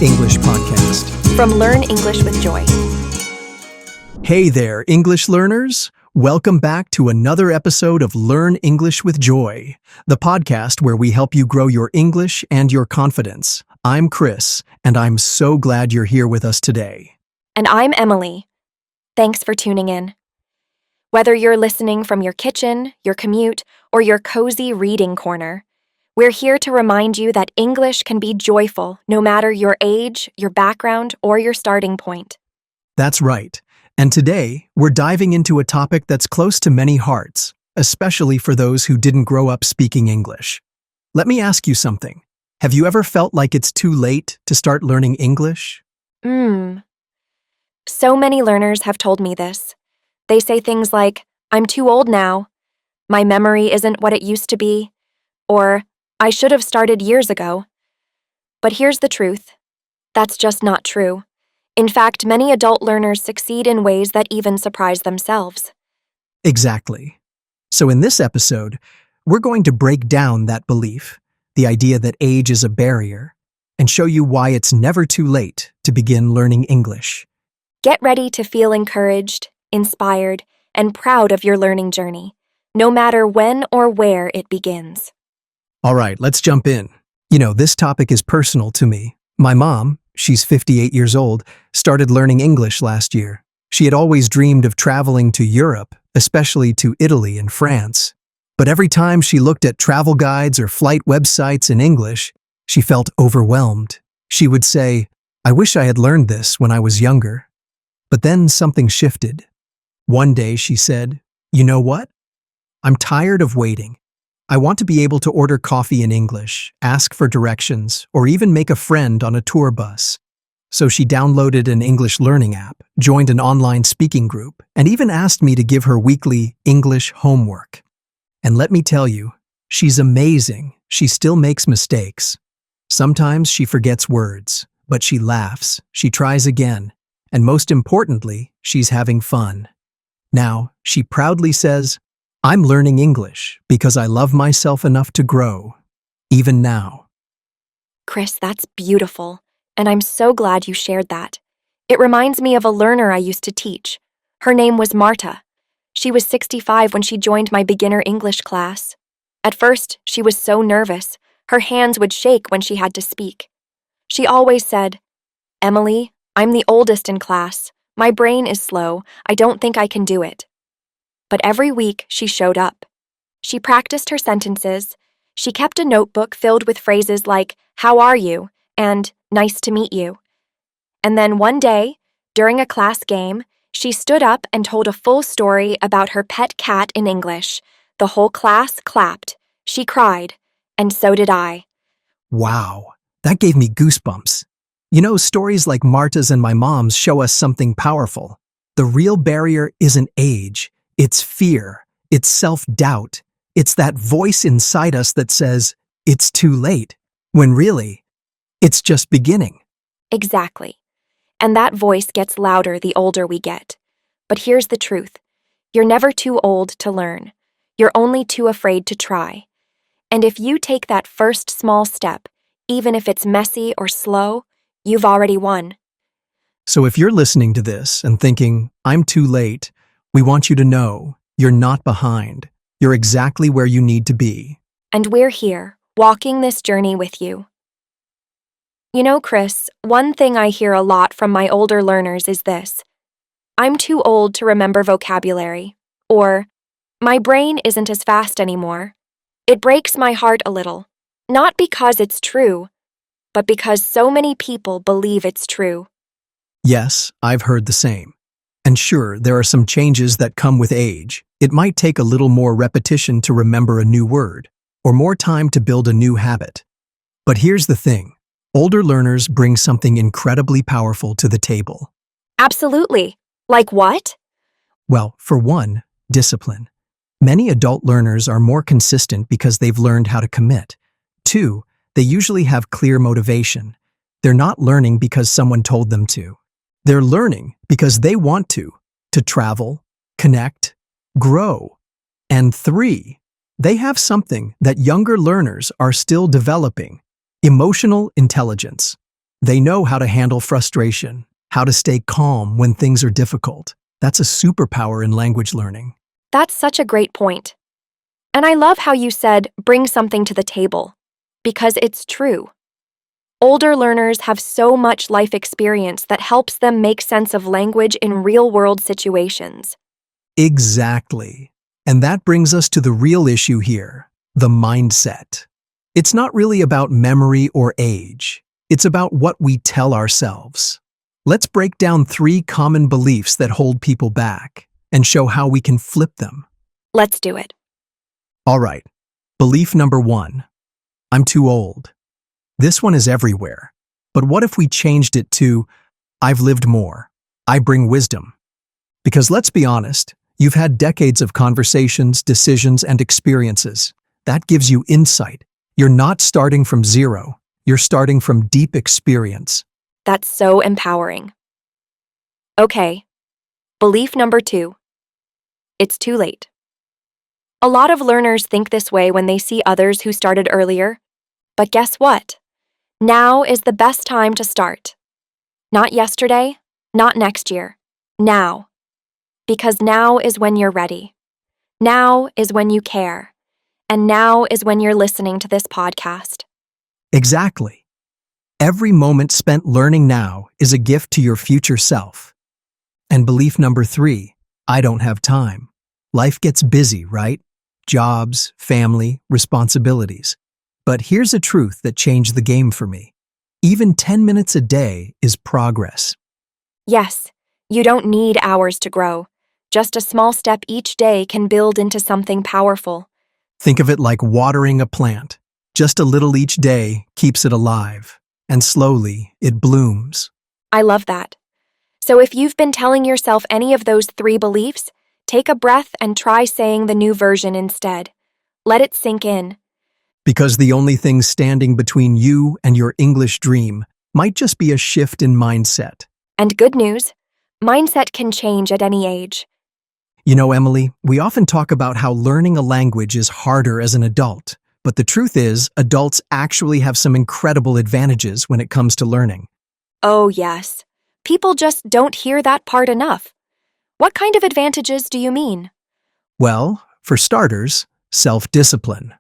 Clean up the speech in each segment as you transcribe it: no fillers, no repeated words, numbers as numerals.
English podcast. From Learn English with Joy. Hey there, English learners. Welcome back to another episode of Learn English with Joy, the podcast where we help you grow your English and your confidence. I'm Chris, and I'm so glad you're here with us today. And I'm Emily. Thanks for tuning in. Whether you're listening from your kitchen, your commute, or your cozy reading corner, we're here to remind you that English can be joyful no matter your age, your background, or your starting point. That's right. And today, we're diving into a topic that's close to many hearts, especially for those who didn't grow up speaking English. Let me ask you something. Have you ever felt like it's too late to start learning English? So many learners have told me this. They say things like, I'm too old now, my memory isn't what it used to be, or I should have started years ago. But here's the truth. That's just not true. In fact, many adult learners succeed in ways that even surprise themselves. Exactly. So in this episode, we're going to break down that belief, the idea that age is a barrier, and show you why it's never too late to begin learning English. Get ready to feel encouraged, inspired, and proud of your learning journey, no matter when or where it begins. All right, let's jump in. This topic is personal to me. My mom, she's 58 years old, started learning English last year. She had always dreamed of traveling to Europe, especially to Italy and France. But every time she looked at travel guides or flight websites in English, she felt overwhelmed. She would say, I wish I had learned this when I was younger. But then something shifted. One day she said, you know what? I'm tired of waiting. I want to be able to order coffee in English, ask for directions, or even make a friend on a tour bus. So she downloaded an English learning app, joined an online speaking group, and even asked me to give her weekly English homework. And let me tell you, she's amazing. She still makes mistakes. Sometimes she forgets words, but she laughs, she tries again, and most importantly, she's having fun. Now, she proudly says, I'm learning English because I love myself enough to grow, even now. Chris, that's beautiful, and I'm so glad you shared that. It reminds me of a learner I used to teach. Her name was Marta. She was 65 when she joined my beginner English class. At first, she was so nervous. Her hands would shake when she had to speak. She always said, Emily, I'm the oldest in class. My brain is slow. I don't think I can do it. But every week, she showed up. She practiced her sentences. She kept a notebook filled with phrases like, how are you? And nice to meet you. And then one day, during a class game, she stood up and told a full story about her pet cat in English. The whole class clapped. She cried. And so did I. Wow, that gave me goosebumps. Stories like Marta's and my mom's show us something powerful. The real barrier isn't age. It's fear, it's self-doubt, it's that voice inside us that says, it's too late, when really, it's just beginning. Exactly. And that voice gets louder the older we get. But here's the truth. You're never too old to learn. You're only too afraid to try. And if you take that first small step, even if it's messy or slow, you've already won. So if you're listening to this and thinking, I'm too late, we want you to know you're not behind. You're exactly where you need to be. And we're here, walking this journey with you. Chris, one thing I hear a lot from my older learners is this. I'm too old to remember vocabulary. Or, my brain isn't as fast anymore. It breaks my heart a little. Not because it's true, but because so many people believe it's true. Yes, I've heard the same. And sure, there are some changes that come with age. It might take a little more repetition to remember a new word, or more time to build a new habit. But here's the thing. Older learners bring something incredibly powerful to the table. Absolutely. Like what? Well, for one, discipline. Many adult learners are more consistent because they've learned how to commit. Two, they usually have clear motivation. They're not learning because someone told them to. They're learning because they want to travel, connect, grow. And three, they have something that younger learners are still developing: emotional intelligence. They know how to handle frustration, how to stay calm when things are difficult. That's a superpower in language learning. That's such a great point. And I love how you said, bring something to the table, because it's true. Older learners have so much life experience that helps them make sense of language in real-world situations. Exactly. And that brings us to the real issue here, the mindset. It's not really about memory or age. It's about what we tell ourselves. Let's break down 3 common beliefs that hold people back and show how we can flip them. Let's do it. All right. Belief number 1. I'm too old. This one is everywhere. But what if we changed it to, I've lived more. I bring wisdom. Because let's be honest, you've had decades of conversations, decisions, and experiences. That gives you insight. You're not starting from zero. You're starting from deep experience. That's so empowering. Okay. Belief number 2. It's too late. A lot of learners think this way when they see others who started earlier. But guess what? Now is the best time to start. Not yesterday, not next year. Now. Because now is when you're ready. Now is when you care. And now is when you're listening to this podcast. Exactly. Every moment spent learning now is a gift to your future self. And belief number 3, I don't have time. Life gets busy, right? Jobs, family, responsibilities. But here's a truth that changed the game for me. Even 10 minutes a day is progress. Yes, you don't need hours to grow. Just a small step each day can build into something powerful. Think of it like watering a plant. Just a little each day keeps it alive, and slowly it blooms. I love that. So if you've been telling yourself any of those 3 beliefs, take a breath and try saying the new version instead. Let it sink in. Because the only thing standing between you and your English dream might just be a shift in mindset. And good news, mindset can change at any age. You know, Emily, we often talk about how learning a language is harder as an adult, but the truth is, adults actually have some incredible advantages when it comes to learning. Oh, yes. People just don't hear that part enough. What kind of advantages do you mean? Well, for starters, self-discipline.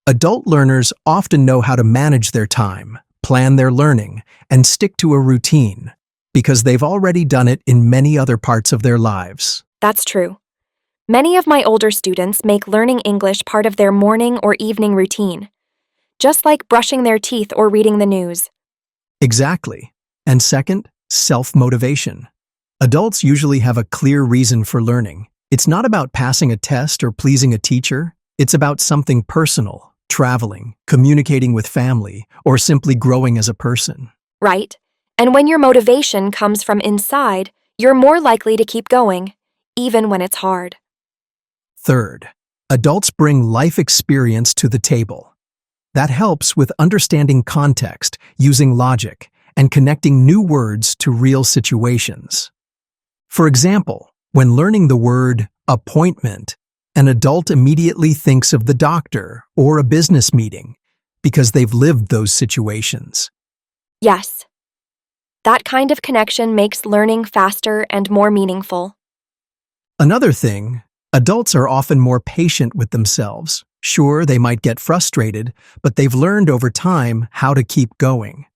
Adult learners often know how to manage their time, plan their learning, and stick to a routine, because they've already done it in many other parts of their lives. That's true. Many of my older students make learning English part of their morning or evening routine, just like brushing their teeth or reading the news. Exactly. And second, self-motivation. Adults usually have a clear reason for learning. It's not about passing a test or pleasing a teacher. It's about something personal, traveling, communicating with family, or simply growing as a person. Right? And when your motivation comes from inside, you're more likely to keep going, even when it's hard. Third, adults bring life experience to the table. That helps with understanding context, using logic, and connecting new words to real situations. For example, when learning the word appointment, an adult immediately thinks of the doctor or a business meeting because they've lived those situations. Yes. That kind of connection makes learning faster and more meaningful. Another thing, adults are often more patient with themselves. Sure, they might get frustrated, but they've learned over time how to keep going.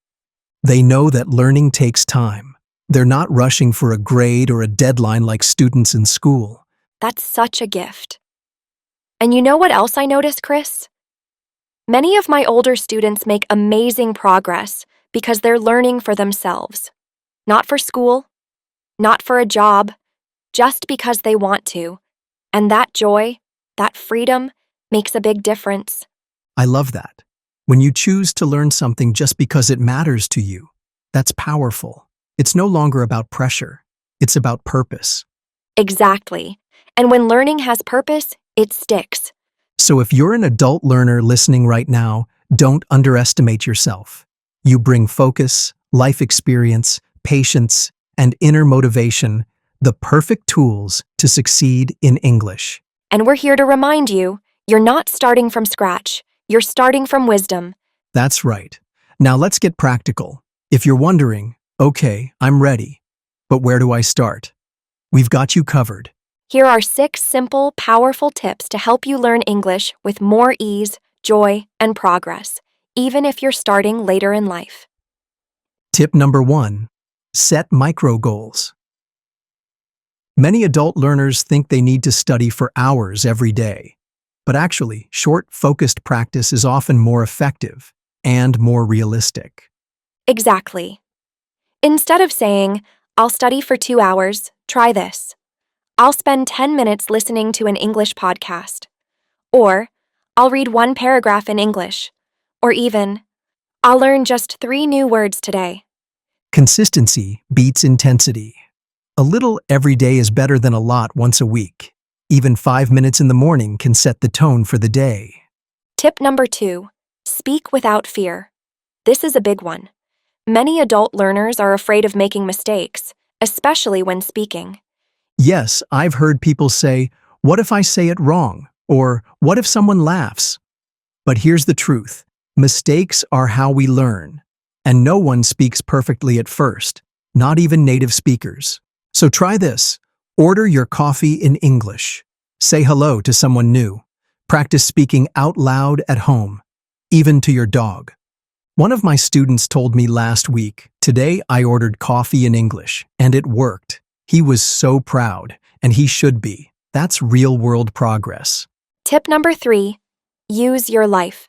They know that learning takes time. They're not rushing for a grade or a deadline like students in school. That's such a gift. And you know what else I noticed, Chris? Many of my older students make amazing progress because they're learning for themselves. Not for school, not for a job, just because they want to. And that joy, that freedom, makes a big difference. I love that. When you choose to learn something just because it matters to you, that's powerful. It's no longer about pressure. It's about purpose. Exactly. And when learning has purpose, it sticks. So if you're an adult learner listening right now, don't underestimate yourself. You bring focus, life experience, patience, and inner motivation, the perfect tools to succeed in English. And we're here to remind you, you're not starting from scratch. You're starting from wisdom. That's right. Now let's get practical. If you're wondering, okay, I'm ready, but where do I start? We've got you covered. Here are 6 simple, powerful tips to help you learn English with more ease, joy, and progress, even if you're starting later in life. Tip number 1. Set micro goals. Many adult learners think they need to study for hours every day, but actually, short, focused practice is often more effective and more realistic. Exactly. Instead of saying, I'll study for 2 hours, try this. I'll spend 10 minutes listening to an English podcast. Or, I'll read 1 paragraph in English. Or even, I'll learn just 3 new words today. Consistency beats intensity. A little every day is better than a lot once a week. Even 5 minutes in the morning can set the tone for the day. Tip number 2. Speak without fear. This is a big one. Many adult learners are afraid of making mistakes, especially when speaking. Yes, I've heard people say, "What if I say it wrong?" Or, "What if someone laughs?" But here's the truth. Mistakes are how we learn. And no one speaks perfectly at first, not even native speakers. So try this. Order your coffee in English. Say hello to someone new. Practice speaking out loud at home, even to your dog. One of my students told me last week, "Today I ordered coffee in English, and it worked." He was so proud, and he should be. That's real-world progress. Tip number 3. Use your life.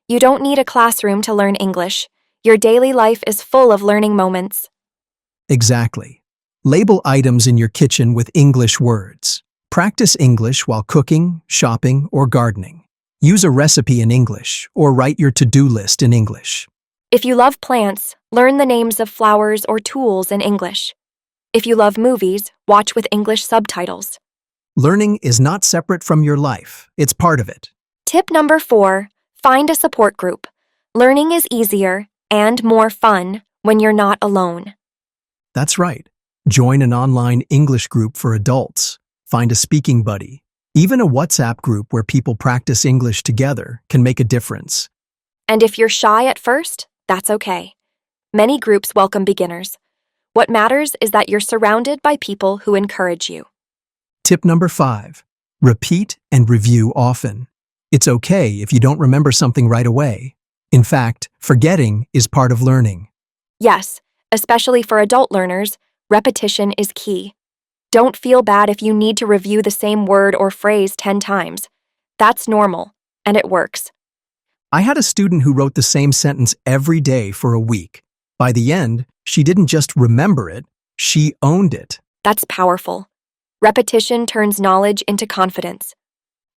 You don't need a classroom to learn English. Your daily life is full of learning moments. Exactly. Label items in your kitchen with English words. Practice English while cooking, shopping, or gardening. Use a recipe in English, or write your to-do list in English. If you love plants, learn the names of flowers or tools in English. If you love movies, watch with English subtitles. Learning is not separate from your life. It's part of it. Tip number 4. Find a support group. Learning is easier and more fun when you're not alone. That's right. Join an online English group for adults. Find a speaking buddy. Even a WhatsApp group where people practice English together can make a difference. And if you're shy at first, that's okay. Many groups welcome beginners. What matters is that you're surrounded by people who encourage you. Tip number 5. Repeat and review often. It's okay if you don't remember something right away. In fact, forgetting is part of learning. Yes, especially for adult learners, repetition is key. Don't feel bad if you need to review the same word or phrase 10 times. That's normal, and it works. I had a student who wrote the same sentence every day for a week. By the end, she didn't just remember it, she owned it. That's powerful. Repetition turns knowledge into confidence.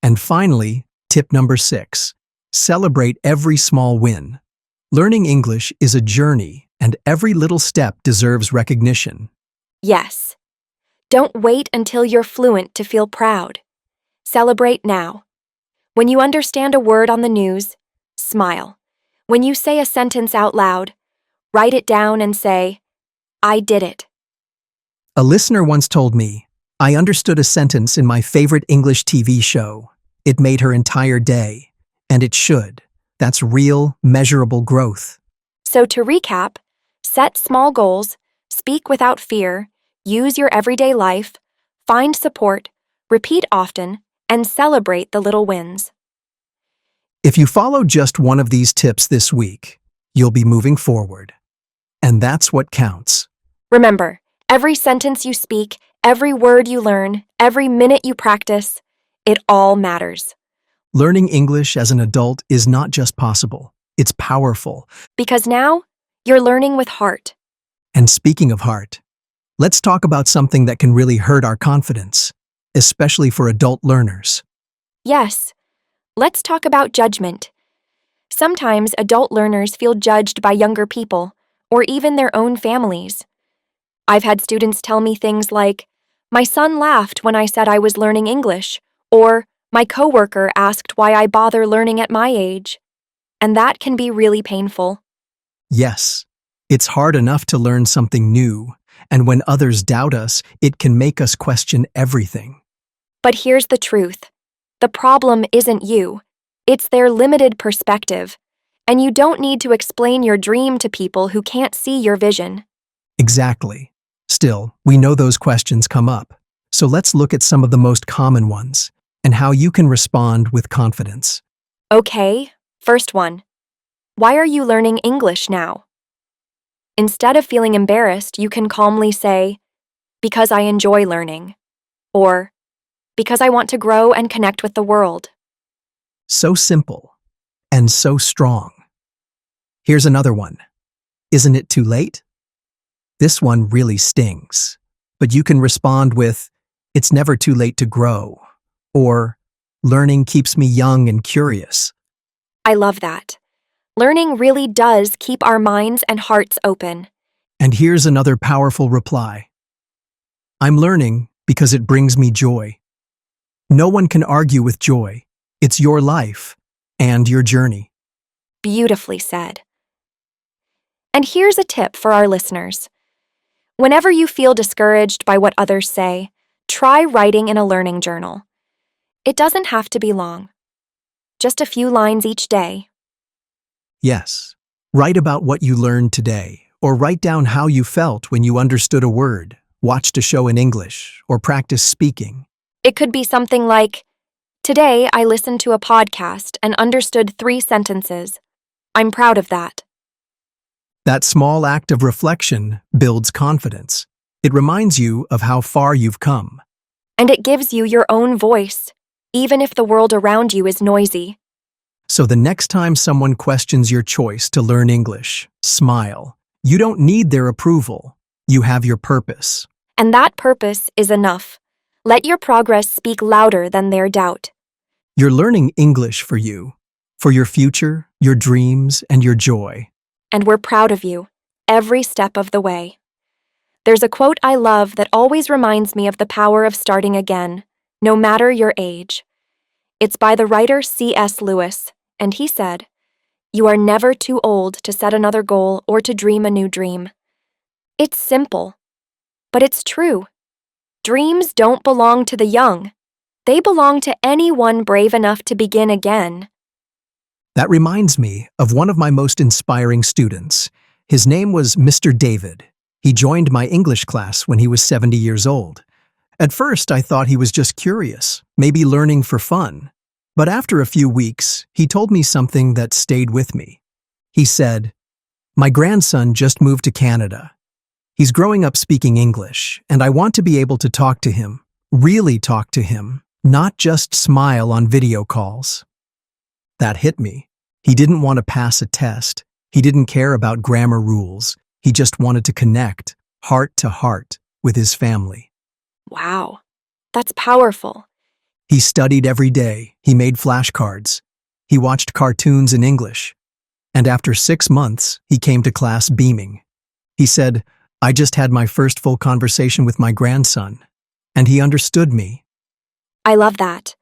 And finally, tip number 6. Celebrate every small win. Learning English is a journey, and every little step deserves recognition. Yes. Don't wait until you're fluent to feel proud. Celebrate now. When you understand a word on the news, smile. When you say a sentence out loud, write it down and say, I did it. A listener once told me, "I understood a sentence in my favorite English TV show. It made her entire day." And it should. That's real, measurable growth. So to recap, set small goals, speak without fear, use your everyday life, find support, repeat often, and celebrate the little wins. If you follow just one of these tips this week, you'll be moving forward. And that's what counts. Remember, every sentence you speak, every word you learn, every minute you practice, it all matters. Learning English as an adult is not just possible, it's powerful. Because now, you're learning with heart. And speaking of heart, let's talk about something that can really hurt our confidence, especially for adult learners. Yes, let's talk about judgment. Sometimes adult learners feel judged by younger people, or even their own families. I've had students tell me things like, "My son laughed when I said I was learning English," or "My coworker asked why I bother learning at my age." And that can be really painful. Yes, it's hard enough to learn something new, and when others doubt us, it can make us question everything. But here's the truth. The problem isn't you. It's their limited perspective. And you don't need to explain your dream to people who can't see your vision. Exactly. Still, we know those questions come up. So let's look at some of the most common ones and how you can respond with confidence. Okay, first one. Why are you learning English now? Instead of feeling embarrassed, you can calmly say, because I enjoy learning, or because I want to grow and connect with the world. So simple and so strong. Here's another one. Isn't it too late? This one really stings, but you can respond with, it's never too late to grow, or learning keeps me young and curious. I love that. Learning really does keep our minds and hearts open. And here's another powerful reply. I'm learning because it brings me joy. No one can argue with joy. It's your life and your journey. Beautifully said. And here's a tip for our listeners. Whenever you feel discouraged by what others say, try writing in a learning journal. It doesn't have to be long. Just a few lines each day. Yes, write about what you learned today, or write down how you felt when you understood a word, watched a show in English, or practiced speaking. It could be something like, today I listened to a podcast and understood 3 sentences. I'm proud of that. That small act of reflection builds confidence. It reminds you of how far you've come. And it gives you your own voice, even if the world around you is noisy. So the next time someone questions your choice to learn English, smile. You don't need their approval. You have your purpose. And that purpose is enough. Let your progress speak louder than their doubt. You're learning English for you, for your future, your dreams, and your joy. And we're proud of you, every step of the way. There's a quote I love that always reminds me of the power of starting again, no matter your age. It's by the writer C.S. Lewis, and he said, "You are never too old to set another goal or to dream a new dream." It's simple, but it's true. Dreams don't belong to the young. They belong to anyone brave enough to begin again. That reminds me of one of my most inspiring students. His name was Mr. David. He joined my English class when he was 70 years old. At first, I thought he was just curious, maybe learning for fun. But after a few weeks, he told me something that stayed with me. He said, "My grandson just moved to Canada. He's growing up speaking English, and I want to be able to talk to him, really talk to him, not just smile on video calls." That hit me. He didn't want to pass a test. He didn't care about grammar rules. He just wanted to connect, heart to heart, with his family. Wow, that's powerful. He studied every day. He made flashcards. He watched cartoons in English. And after 6 months, he came to class beaming. He said, "I just had my first full conversation with my grandson." And he understood me. I love that.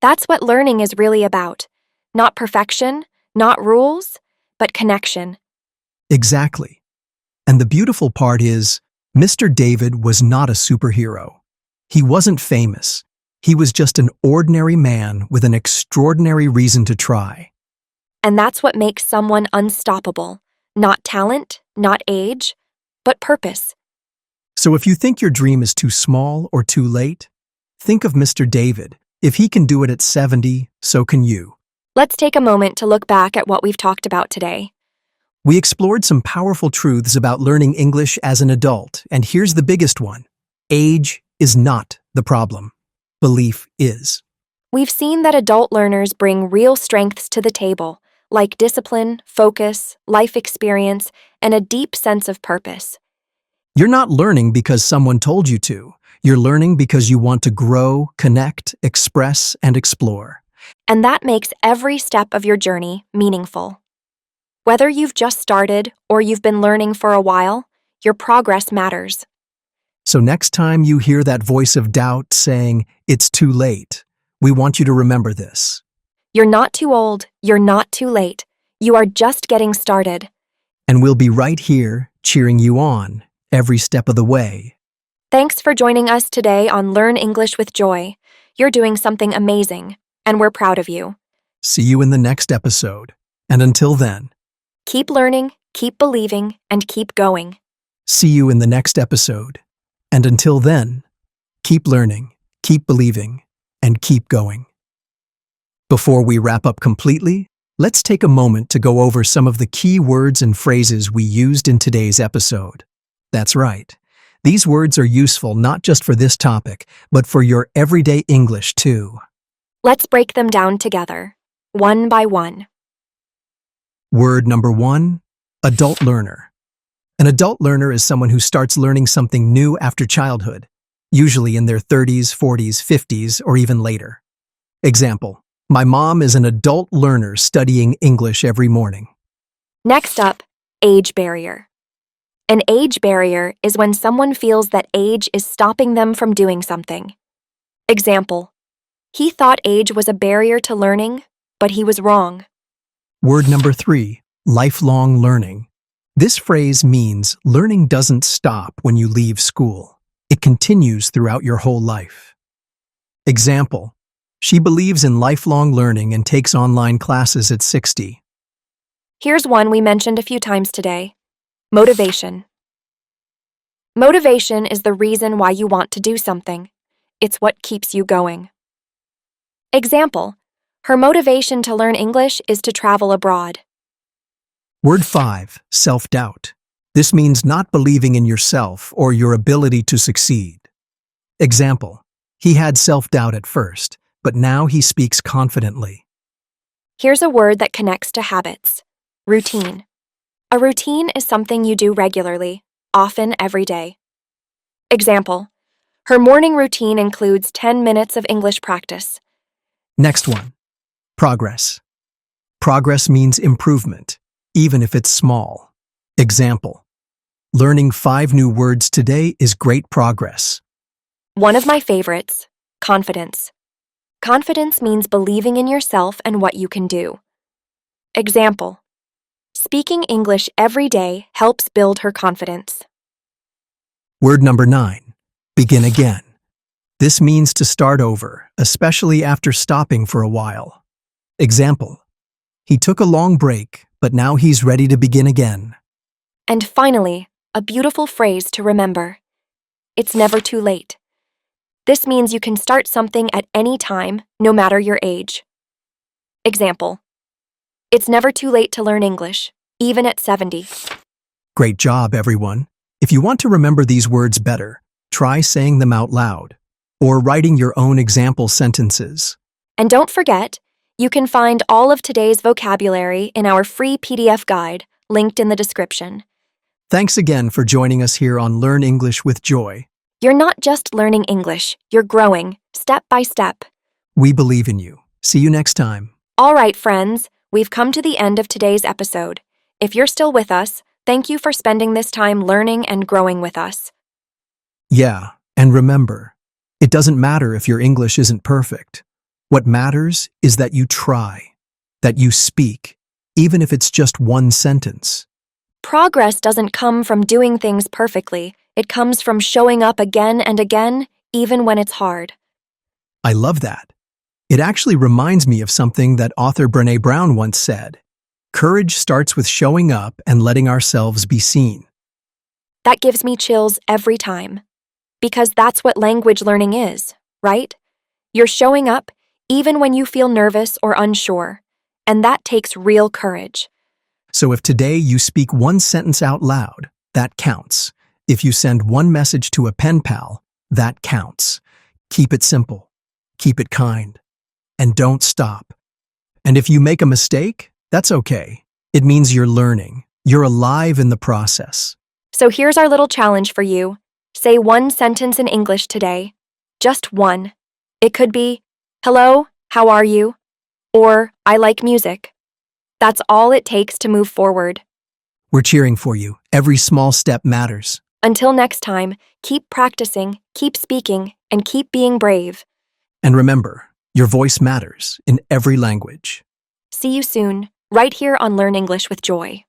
That's what learning is really about. Not perfection, not rules, but connection. Exactly. And the beautiful part is, Mr. David was not a superhero. He wasn't famous. He was just an ordinary man with an extraordinary reason to try. And that's what makes someone unstoppable. Not talent, not age, but purpose. So if you think your dream is too small or too late, think of Mr. David. If he can do it at 70, so can you. Let's take a moment to look back at what we've talked about today. We explored some powerful truths about learning English as an adult, and here's the biggest one. Age is not the problem. Belief is. We've seen that adult learners bring real strengths to the table, like discipline, focus, life experience, and a deep sense of purpose. You're not learning because someone told you to. You're learning because you want to grow, connect, express, and explore. And that makes every step of your journey meaningful. Whether you've just started or you've been learning for a while, your progress matters. So next time you hear that voice of doubt saying, "It's too late," we want you to remember this. You're not too old, you're not too late. You are just getting started. And we'll be right here, cheering you on, every step of the way. Thanks for joining us today on Learn English with Joy. You're doing something amazing, and we're proud of you. See you in the next episode. And until then, Keep learning, keep believing, and keep going. See you in the next episode. And until then, keep learning, keep believing, and keep going. Before we wrap up completely, let's take a moment to go over some of the key words and phrases we used in today's episode. That's right. These words are useful not just for this topic, but for your everyday English too. Let's break them down together, one by one. Word number 1, adult learner. An adult learner is someone who starts learning something new after childhood, usually in their 30s, 40s, 50s, or even later. Example, my mom is an adult learner studying English every morning. Next up, age barrier. An age barrier is when someone feels that age is stopping them from doing something. Example, he thought age was a barrier to learning, but he was wrong. Word number 3, lifelong learning. This phrase means learning doesn't stop when you leave school. It continues throughout your whole life. Example, she believes in lifelong learning and takes online classes at 60. Here's one we mentioned a few times today. Motivation. Motivation is the reason why you want to do something. It's what keeps you going. Example, her motivation to learn English is to travel abroad. Word 5, self-doubt. This means not believing in yourself or your ability to succeed. Example, he had self-doubt at first, but now he speaks confidently. Here's a word that connects to habits. Routine. A routine is something you do regularly, often every day. Example, her morning routine includes 10 minutes of English practice. Next one, progress. Progress means improvement, even if it's small. Example, learning 5 new words today is great progress. One of my favorites, confidence. Confidence means believing in yourself and what you can do. Example, speaking English every day helps build her confidence. Word number 9, begin again. This means to start over, especially after stopping for a while. Example, he took a long break, but now he's ready to begin again. And finally, a beautiful phrase to remember. It's never too late. This means you can start something at any time, no matter your age. Example, it's never too late to learn English, even at 70. Great job, everyone. If you want to remember these words better, try saying them out loud or writing your own example sentences. And don't forget, you can find all of today's vocabulary in our free PDF guide, linked in the description. Thanks again for joining us here on Learn English with Joy. You're not just learning English, you're growing, step by step. We believe in you. See you next time. All right, friends, we've come to the end of today's episode. If you're still with us, thank you for spending this time learning and growing with us. Yeah, and remember, it doesn't matter if your English isn't perfect. What matters is that you try, that you speak, even if it's just one sentence. Progress doesn't come from doing things perfectly. It comes from showing up again and again, even when it's hard. I love that. It actually reminds me of something that author Brené Brown once said. Courage starts with showing up and letting ourselves be seen. That gives me chills every time. Because that's what language learning is, right? You're showing up even when you feel nervous or unsure, and that takes real courage. So if today you speak one sentence out loud, that counts. If you send one message to a pen pal, that counts. Keep it simple. Keep it kind. And don't stop. And if you make a mistake, that's okay. It means you're learning. You're alive in the process. So here's our little challenge for you. Say one sentence in English today. Just one. It could be, "Hello, how are you?" Or, "I like music." That's all it takes to move forward. We're cheering for you. Every small step matters. Until next time, keep practicing, keep speaking, and keep being brave. And remember, your voice matters in every language. See you soon, right here on Learn English with Joy.